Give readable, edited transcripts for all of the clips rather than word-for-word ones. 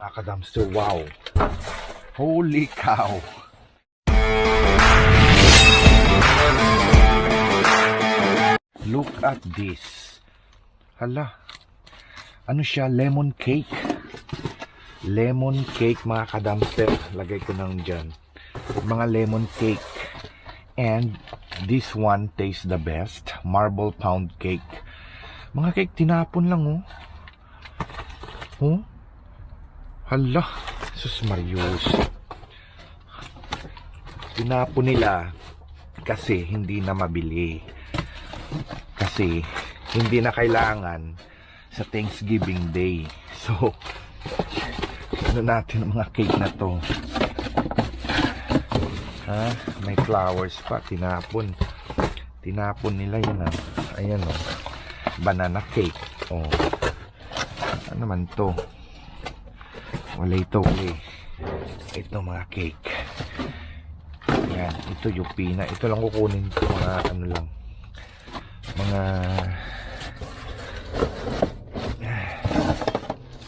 Mga ka-dumpster, wow. Holy cow. Look at this. Hala. Ano siya? Lemon cake. Lemon cake mga ka-dumpster. Lagay ko nang dyan. Mga lemon cake. And this one tastes the best. Marble pound cake. Mga cake tinapon lang oh. Oh? Hala. Sus Marius. Tinapon nila kasi hindi na mabili. Kasi hindi na kailangan sa Thanksgiving Day. So, ano natin ang mga cake na to? Ha? May flowers pa. Tinapon. Tinapon nila yun ah. Ayan oh. Banana cake. Oh. Ano naman to? Wala ito eh. Ito mga cake. Ayan. Ito yung pina. Ito lang kukunin ko. Mga ano lang. Mga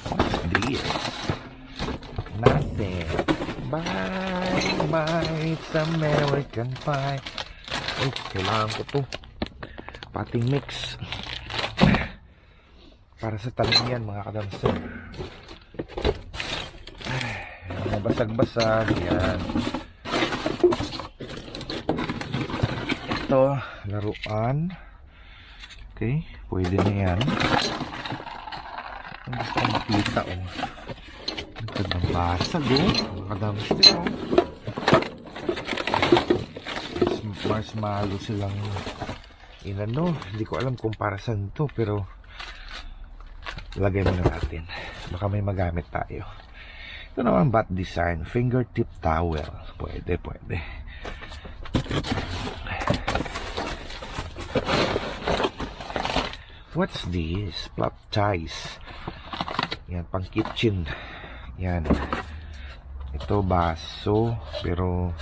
what's this? Nothing. Bye. It's American pie. Ay, kailangan ko to. Pating mix. Para sa talim yan mga ka-dumpster. Mga basag-basag. Yan. Ito, laruan. Okay, pwede na yan. Ang gusto kong makita oh. Ang kagang basag oh. Mga ka-dumpster oh. Marshmallow silang inano. Hindi ko alam kung para saan to, pero lagay muna natin. Baka may magamit tayo. Ito naman bat design. Fingertip towel. Pwede, pwede. What's this? Plot ties. Yan, pang kitchen. Yan. Ito, baso. Pero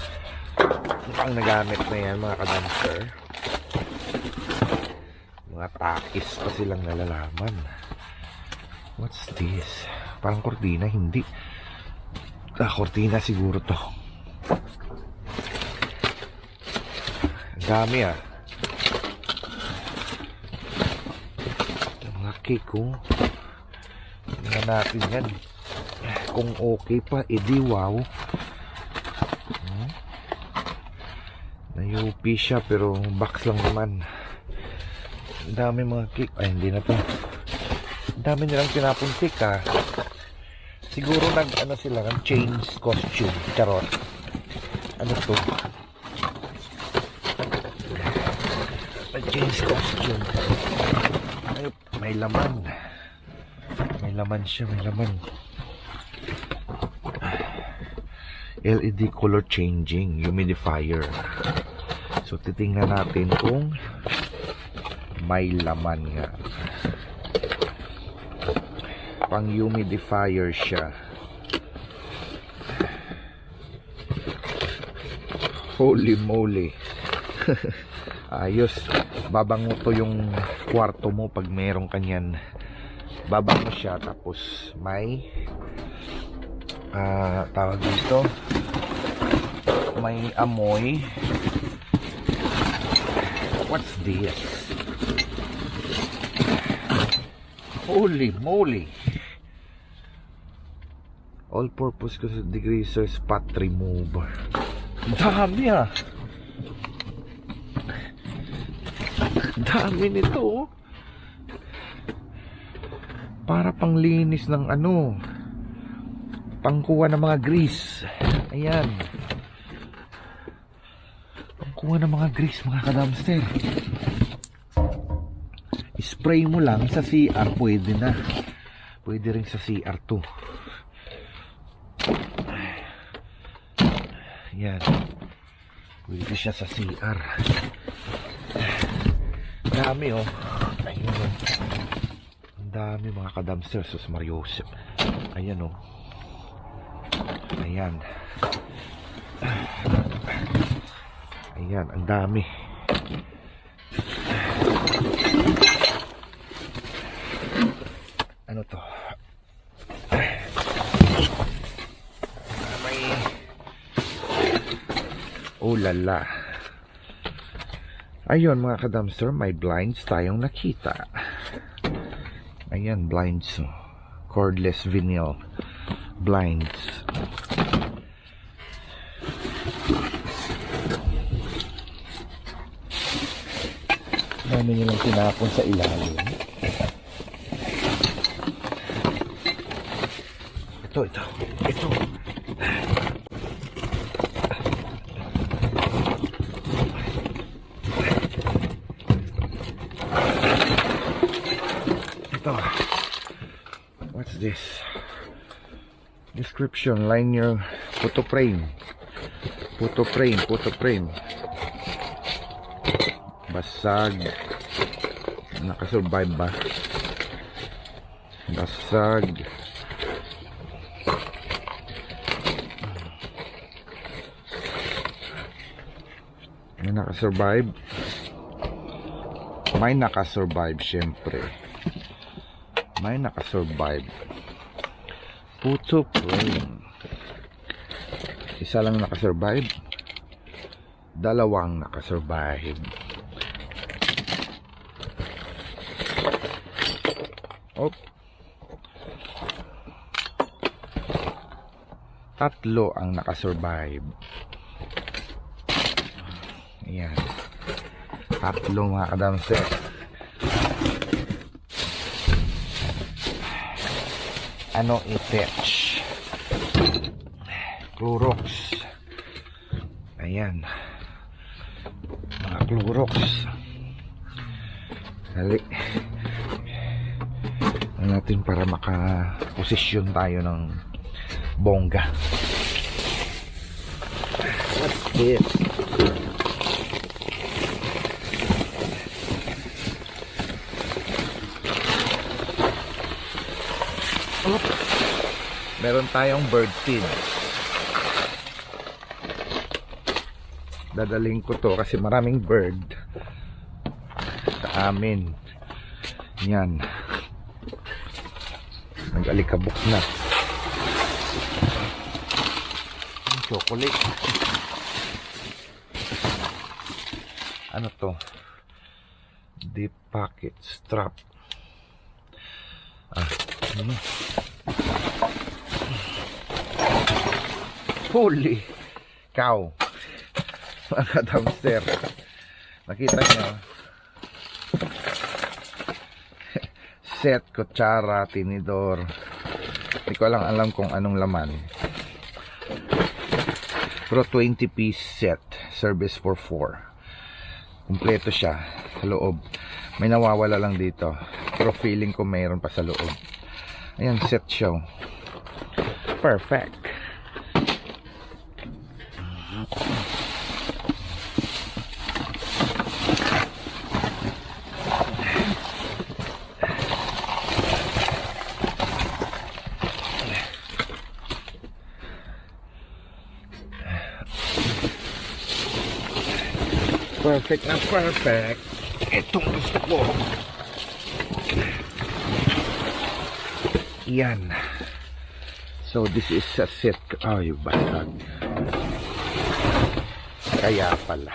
mukhang nagamit na yan mga ka-dumpster. Mga takis pa silang nalalaman. What's this? Parang kortina, hindi. Kortina siguro to. Ang dami ah. Mga cake oh. Tingnan natin yan. Kung okay pa, edi wow. Na-UP siya pero box lang naman. Ang dami mga cake. Ay, hindi na to. Ang dami nilang tinapon cake ah. Siguro ano sila, nag-change costume. Charot. Ano to? Nag-change costume. Ay, may laman. May laman siya, may laman. LED color changing humidifier. So titingnan natin kung may laman nga. Pang humidifier siya. Holy moly. Ayos. Babango to yung kwarto mo pag mayroong kanyan. Babango siya tapos may tawag dito, may amoy. What's this? Holy moly. All-purpose degreaser spot remover. Dami ah. Dami nito oh. Para panglinis ng ano, pangkuha ng mga grease. Ayan. Pangkuha ng mga grease mga ka-dumpster. Spray mo lang sa CR, pwede na. Pwede rin sa CR to. Ayan. Pwede siya sa CR. Dami oh. Ayun oh. Ang dami mga ka-dumpster. Sus Marius. Ayan oh. Ayan. Ayan, ang dami. Ano to? Ulala. Ayun mga ka-dumpster, may blinds tayong nakita. Ayan, blinds. Cordless vinyl blinds. Dami nilang tinapon sa ilalim. Ito. What's this? Description, liner, photo frame. Basag. Nakasurvive ba? Basag. May nakasurvive syempre. May nakasurvive. Photo frame. Isa lang nakasurvive. Dalawang nakasurvive. Op. Tatlo ang nakasurvive. Ayan. Tatlo mga kadamser. Ano i-fetch? Clorox. Ayan. Mga Clorox. Dali. Natin para makaposisyon tayo ng bongga. What's this? Meron tayong bird feed. Dadaling ko to kasi maraming bird sa amin. Yan. Nag-alikabok na. Chocolate. Ano to? Deep pocket strap. Ano? Holy cow. Mga dumpster. Nakita nyo? Set, kutsara, tinidor. Hindi ko alam kung anong laman. Pero 20-piece set. Service for 4. Kumpleto siya sa loob. May nawawala lang dito. Pero feeling ko mayroon pa sa loob. Ayan, set siya. Perfect. Perfect na perfect. Itong gusto ko. Yan. So this is a set. Ay, basag. Kaya pala.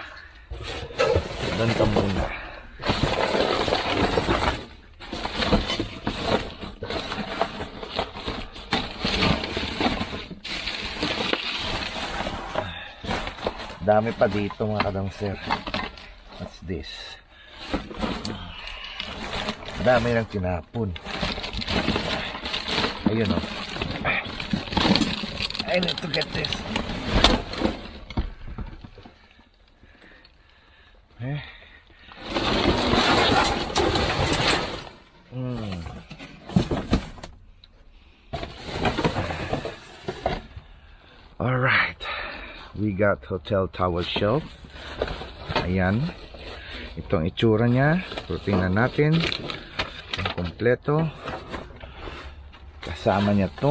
Doon ka muna. Dami pa dito mga kadamser. What's this? Dami lang tinapon. Ayun o. I need to get this. Alright. We got hotel towel shelf. Ayan. Itong itsura niya. So, tingnan natin. Yung kompleto. Kasama niya to.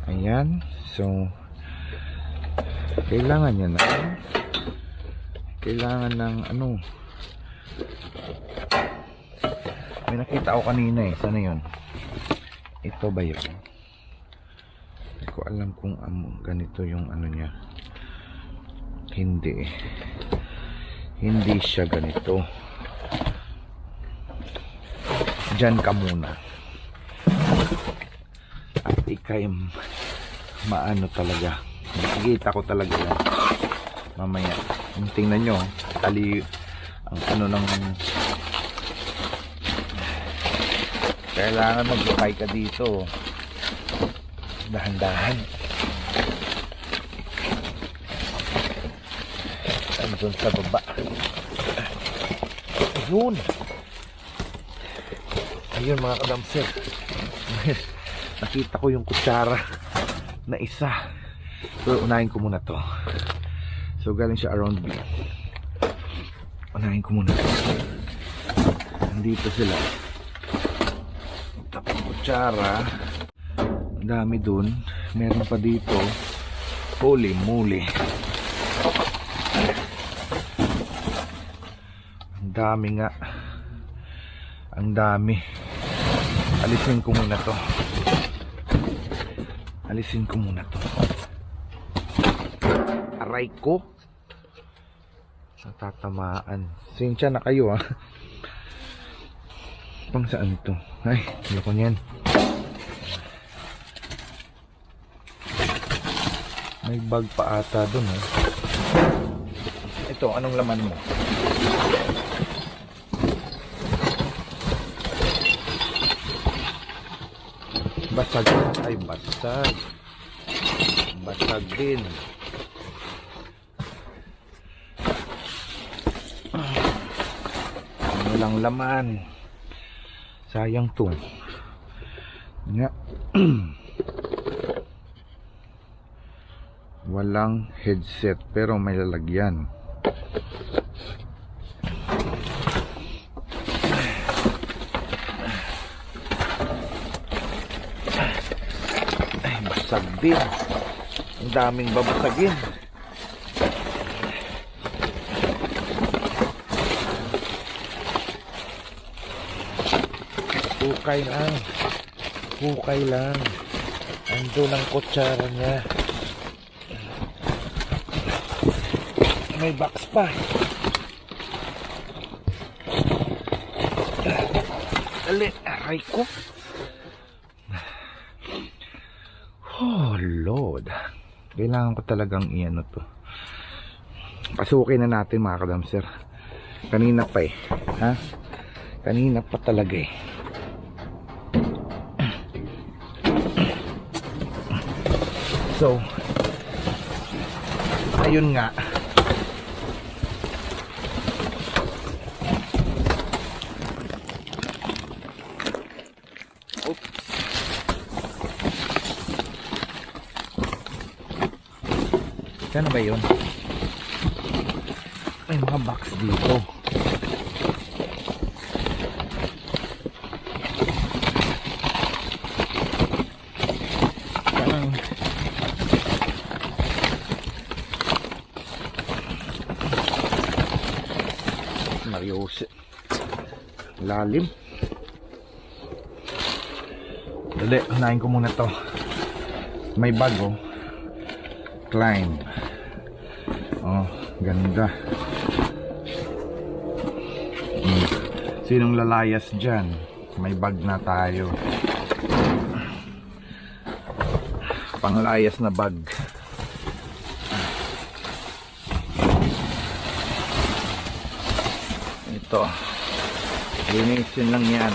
Ayan. So, kailangan niya na. Kailangan ng ano. May nakita ako kanina eh. Sana yun? Ito ba yun? Hindi ko alam kung ganito yung ano niya. Hindi. Hindi siya ganito. Diyan ka muna. At ikay maano talaga. Nakikita ko talaga yan. Mamaya. Tingnan nyo. Tali ang ano ng kailangan maglakay ka dito. Dahan-dahan. Andun sa baba. Ayun. Ayun mga kadamser. Nakita ko yung kutsara na isa. So unahin ko muna to. So galing siya around B. Unahin ko muna to. Nandito sila. Tapos kutsara. Ang dami dun. Meron pa dito. Holy moly. Ang dami nga. Ang dami. Alisin ko muna to. Alisin ko muna to. Aray ko. Natatamaan. Sinsya na kayo ha. Pang saan to? Ay, ayoko niyan. May bag pa ata dun ha. Ito, anong laman mo? Basag. Ay, basag. Basag din. Walang laman. Sayang to. Nga. Walang headset pero may lalagyan. Ay, basag din. Ang daming babasagin. Hukay lang. Hukay lang. Ando ng kutsara niya. May box pa. Dali. Aray ko. Oh Lord. Kailangan ko talagang iano to. Pasukin na natin mga kadamser. Kanina pa eh. Ha? Kanina pa talaga eh. So, ayun nga. Oops. Saan ba yun? May mga box dito. Mariose. Lalim. Dali, unahin ko muna to. May bago. Climb. Oh, ganda. Sinong lalayas dyan? May bag na tayo. Panglayas na bag. Ito. Linisin lang yan.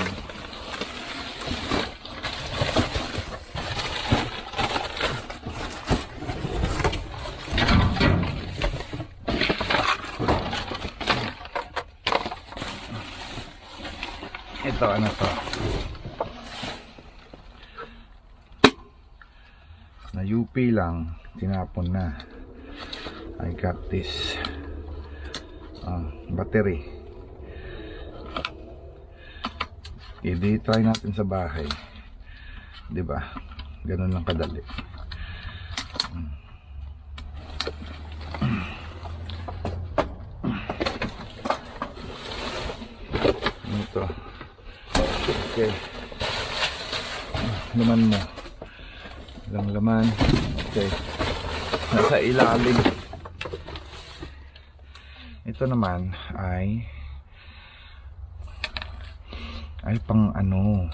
Ito, ano to? Na UP lang, tinapon na. I got this battery. I-try natin sa bahay. 'Di ba? Ganun lang kadali. Ito. Okay. Laman mo. Ilang laman. Okay. Nasa ilalim. ito naman ay pang ano,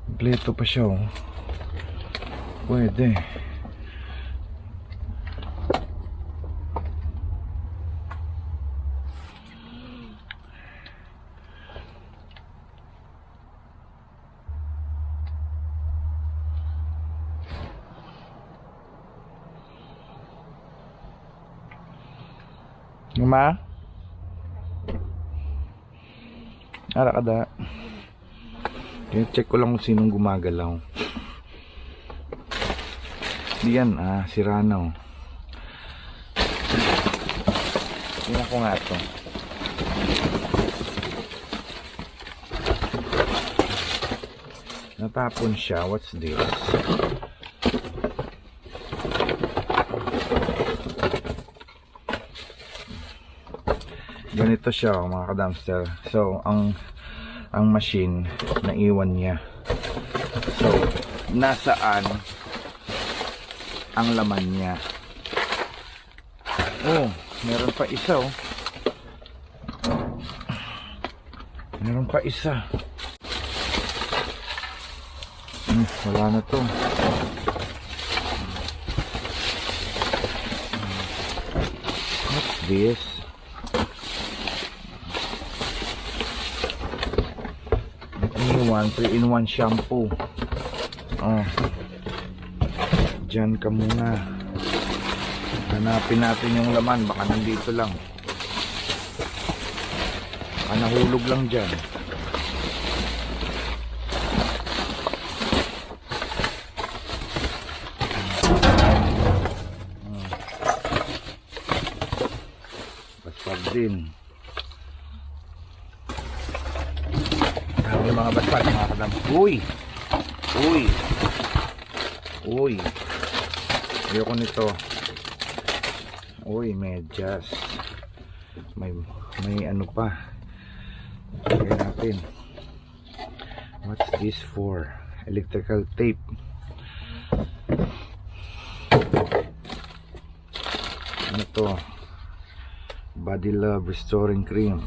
kompleto pa siya, oh. Pwede. Ma? Ara kada. Check ko lang kung sinong gumagalaw. Diyan, si Rana, oh. Tingnan ko nga to. Natapon siya. What's this? Ganito siya, mga ka-dumpster. So, ang machine naiwan niya. So, nasaan ang laman niya? Oh, meron pa isa, oh. Meron pa isa. Wala na to. What's this? 3-in-1 shampoo. Oh. Diyan ka muna. Hanapin natin yung laman. Baka nandito lang. Baka nahulog lang dyan. Baspag din. Yung mga baspat, mga kadam. Uy! Uy! Uy! Ayoko nito. Uy, medyas. May ano pa. Lagyan natin. What's this for? Electrical tape. Ano to? Body Love Restoring Cream.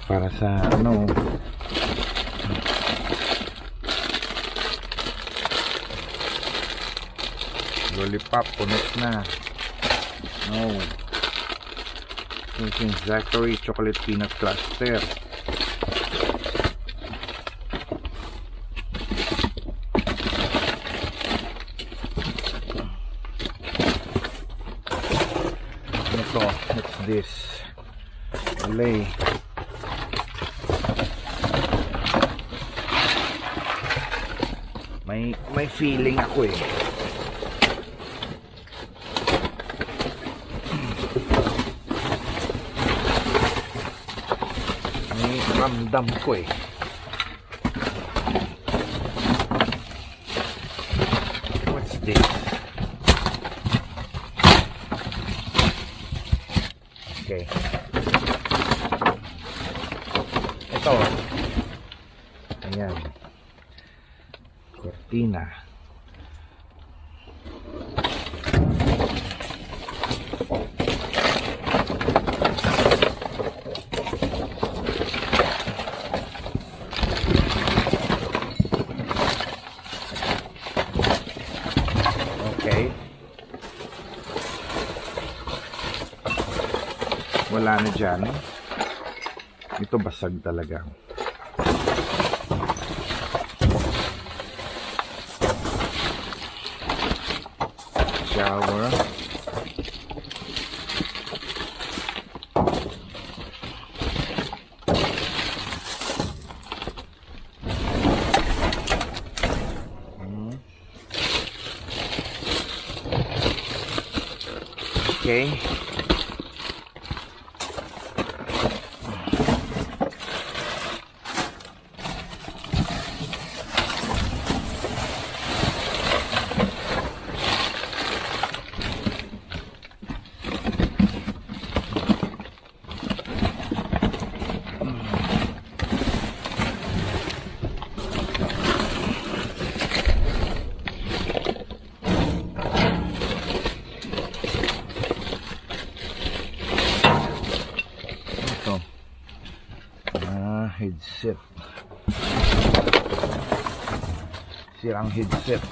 Para sa ano, lollipop, punot na. No. This is Zachary Chocolate Peanut Cluster. Ano to? What's this? Malay. May feeling ako eh. May ramdam ko eh. What's this? Okay. Ito. Ayan. Cortina. Okay. Wala na dyan. Ito basag talaga. Shower. Okay. headset. Sirang headset.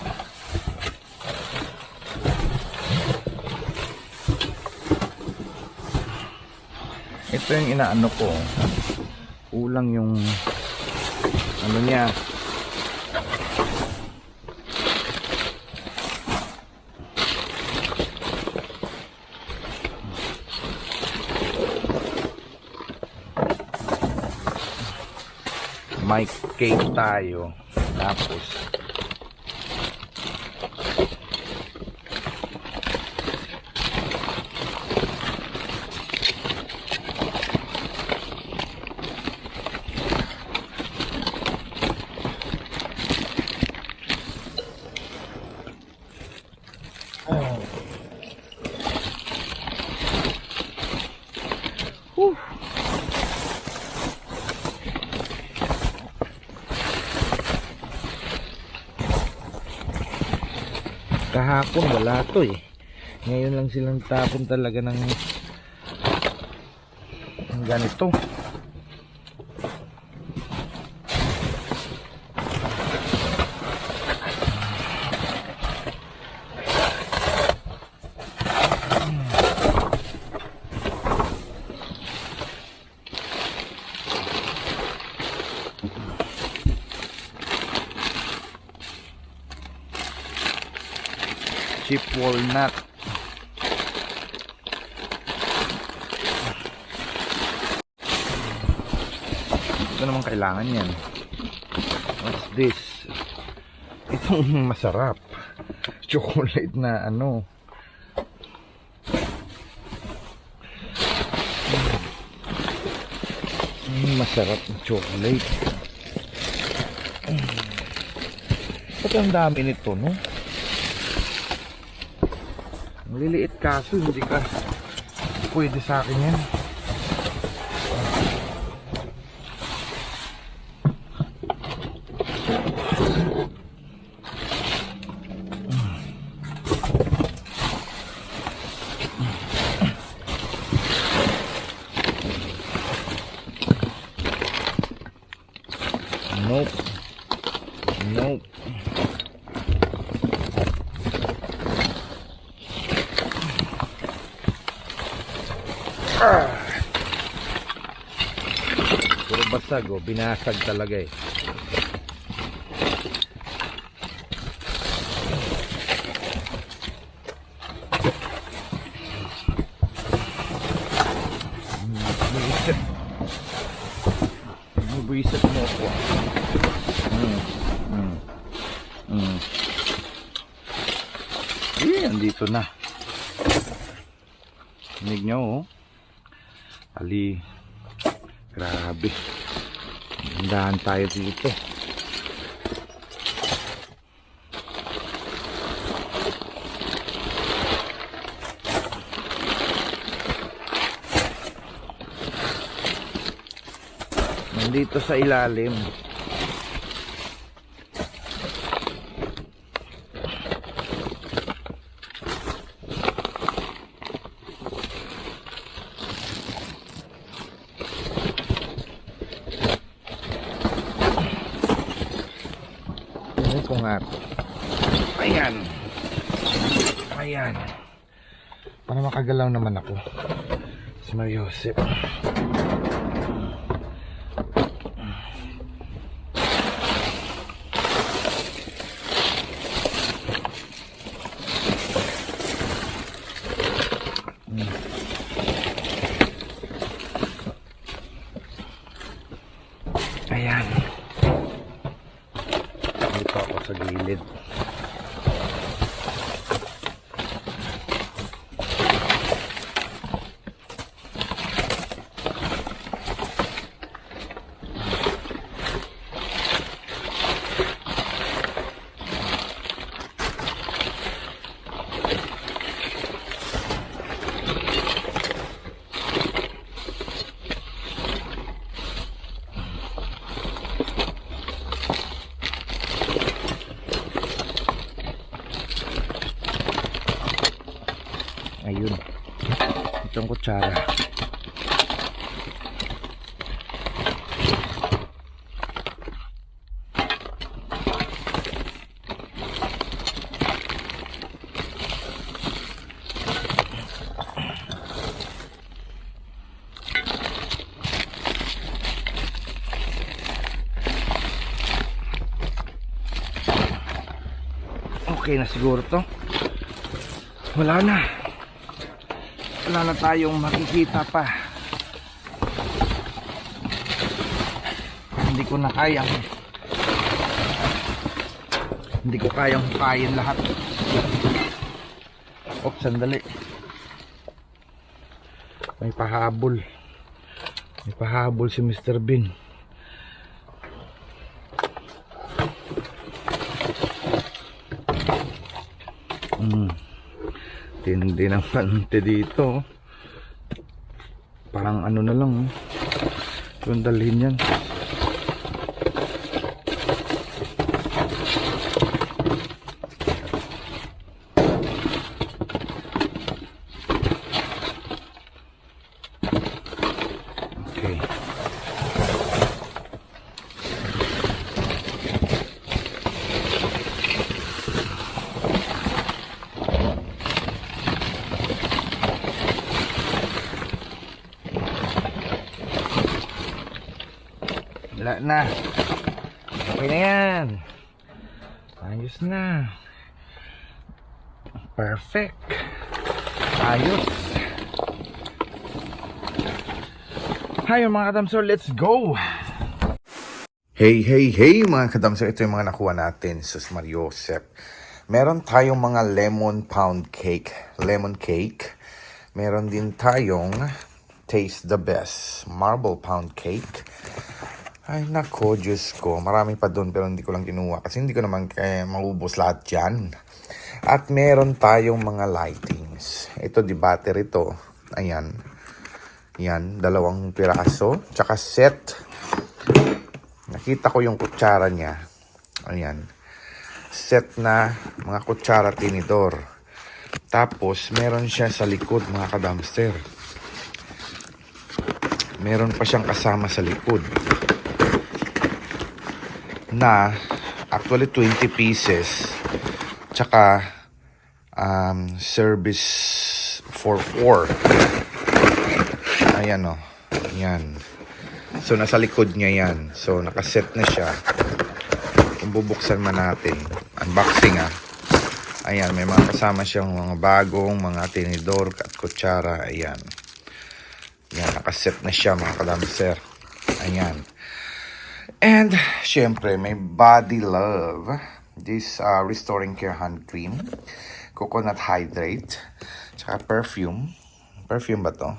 Ito yung inaano ko. Ulang yung ano niya. Mic cake tayo. Tapos kahapon wala to eh. Ngayon lang silang tapon talaga ng ganito. Chip walnut. Ito naman kailangan yan. What's this? Itong masarap. Chocolate na ano. Masarap na chocolate. Ba't ang dami nito, no? Maliliit kaso hindi pwede sa akin yan. Nope. Nope. Puro basag oh, binasag talaga eh. Buisit mo ako. Andito na. Hinig nyo oh. Ali, grabe. Handahan tayo dito. Nandito sa ilalim. Ayan. Ayan. Para makagalaw naman ako. Si Mario Joseph. Ayan. Dito ako sa gilid. Ayun. Itong kutsara. Okay na siguro to. Wala na. Wala na tayong makikita pa. Hindi ko kayang hukayin lahat. Oops, sandali. May pahabol si Mr. Bean. Tindi ng pante dito. Parang ano na lang, yung dalhin yan. Okay. Wala na. Okay na yan. Ayos na. Perfect. Ayos. Hi mga kadamsor, let's go! Hey mga kadamsor, ito yung mga nakuha natin sa Mariosep. Meron tayong mga lemon cake. Meron din tayong Taste the Best marble pound cake. Ay nako, Diyos ko, marami pa doon pero hindi ko lang kinuha kasi hindi ko naman maubos lahat yan. At meron tayong mga lightings. Ito di battery to. Ayan. Yan, 2 piraso. Tsaka set. Nakita ko yung kutsara niya. Ayan. Set na mga kutsara tinidor. Tapos, meron siya sa likod, mga kadamster. Meron pa siyang kasama sa likod. Na, actually 20 pieces. Tsaka, service for 4. Ayan o. Yan. So, nasa likod niya yan. So, nakaset na siya. Kung bubuksan man natin. Unboxing Ayan, may mga kasama siyang mga bagong, mga tinidor at kutsara. Ayan. Yan, nakaset na siya mga kadamser. Ayan. And, syempre, may Body Love. This Restoring Care Hand Cream. Coconut Hydrate. Tsaka perfume. Perfume ba to?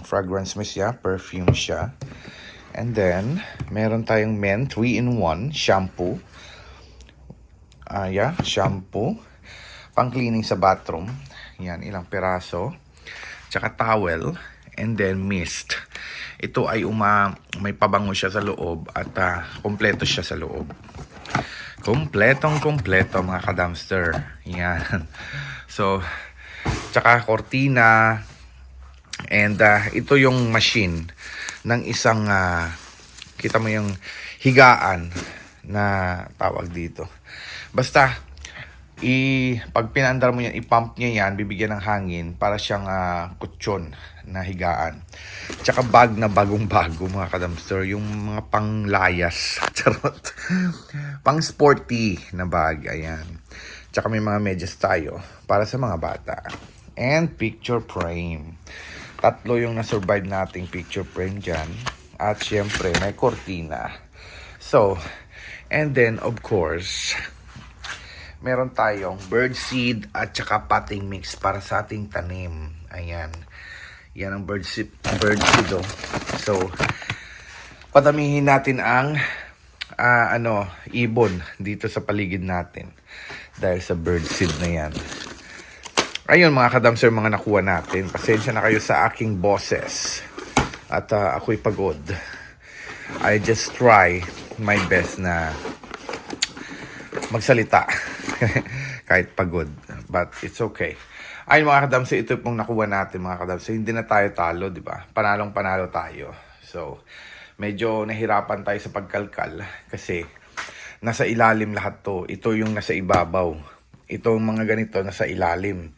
Fragrance mist siya. Perfume siya. And then, meron tayong men 3-in-1 shampoo. Shampoo. Pang-cleaning sa bathroom. Yan, ilang peraso. Tsaka towel. And then, mist. Ito ay may pabango siya sa loob at kompleto siya sa loob. Kompleto mga kadamster. Yan. So, tsaka kortina. And ito yung machine ng isang, kita mo yung higaan na tawag dito. Basta, pag pinaandar mo yan, ipump niya yan, bibigyan ng hangin para siyang kutsyon na higaan. Tsaka bag na bagong-bago mga kadamster, yung mga panglayas, charot, pang sporty na bag, ayan. Tsaka may mga medyas tayo para sa mga bata. And picture frame. 3 yung na-survive nating picture frame dyan. At syempre, may kortina. So, and then of course, meron tayong birdseed at saka potting mix para sa ating tanim. Ayan. Yan ang birdseed oh. So, padamihin natin ang ibon dito sa paligid natin. Dahil sa birdseed na yan. Ayun mga kadamser, mga nakuha natin. Pasensya na kayo sa aking boses. At ako'y pagod. I just try my best na magsalita. Kahit pagod. But it's okay. Ayun mga kadamser, ito pong nakuha natin mga kadamser. Hindi na tayo talo, di ba? Panalong-panalo tayo. So, medyo nahirapan tayo sa pagkalkal. Kasi, nasa ilalim lahat to. Ito yung nasa ibabaw. Itong mga ganito nasa ilalim.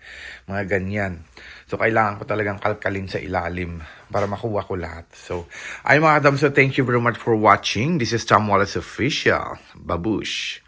Mga ganyan. So, kailangan ko talagang kalkalin sa ilalim para makuha ko lahat. So, ay mga kadam, so thank you very much for watching. This is Tom Wallace Official. Babush!